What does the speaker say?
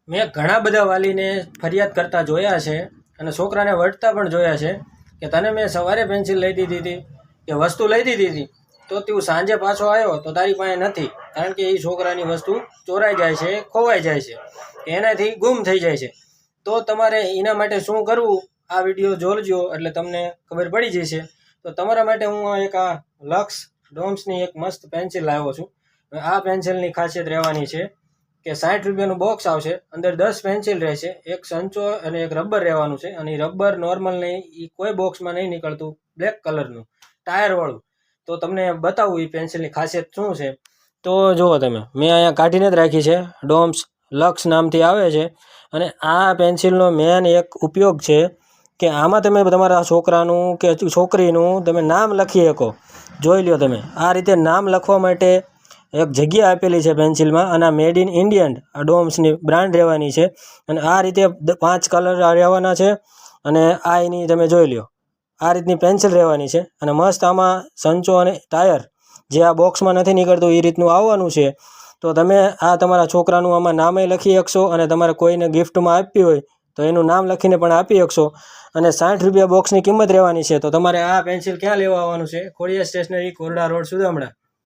મેં ઘણા બધા વાલીને ફરિયાદ કરતા જોયા છે અને છોકરાને વળતા પણ જોયા છે કે તને મેં સવારે પેન્સિલ લઈ દીધી હતી કે વસ્તુ લઈ દીધી હતી તો તું સાંજે પાછો આવ્યો તો તારી પાસે નથી, કારણ કે એ છોકરાની વસ્તુ ચોરાઈ જાય છે, ખોવાઈ જાય છે, એનાથી ગુમ થઈ જાય છે. તો તમારે એના માટે શું કરવું આ વિડીયો જોજો એટલે તમને ખબર પડી જશે. તો તમારા માટે હું એક આ લક્સ ડોમ્સની એક મસ્ત પેન્સિલ લાવ્યો છું. આ પેન્સિલની ખાસિયત રહેવાની છે કે 60 રૂપિયાનું બોક્સ આવશે, અંદર 10 પેન્સિલ રહેશે, એક સંચો અને એક રબર રહેવાનું છે. અને રબર નોર્મલ નહીં, એ કોઈ બોક્સમાં નહીં નીકળતું, બ્લેક કલરનું ટાયરવાળું. તો તમને બતાવું એ પેન્સિલની ખાસિયત શું છે. તો જુઓ તમે, મેં અહીંયા કાઢીને જ રાખી છે. ડોમ્સ લક્સ નામથી આવે છે. અને આ પેન્સિલનો મેન એક ઉપયોગ છે કે આમાં તમે તમારા છોકરાનું કે છોકરીનું તમે નામ લખી શકો. જોઈ લો તમે, આ રીતે નામ લખવા માટે એક જગ્યા આપેલી છે પેન્સિલમાં, અને આ મેડ ઇન ઇન્ડિયન આ ડોમ્સની બ્રાન્ડ રહેવાની છે. અને આ રીતે 5 કલર રહેવાના છે. અને આ એની તમે જોઈ લો, આ રીતની પેન્સિલ રહેવાની છે. અને મસ્ત આમાં સંચો અને ટાયર જે આ બોક્સમાં નથી નીકળતું એ રીતનું આવવાનું છે. તો તમે આ તમારા છોકરાનું આમાં નામે લખી શકશો, અને તમારે કોઈને ગિફ્ટમાં આપવી હોય તો એનું નામ લખીને પણ આપી શકશો. અને 60 રૂપિયા બોક્સની કિંમત રહેવાની છે. તો તમારે આ પેન્સિલ ક્યાં લેવા આવવાનું છે? Khodiyar stationary, કોરડા road, Sudamda.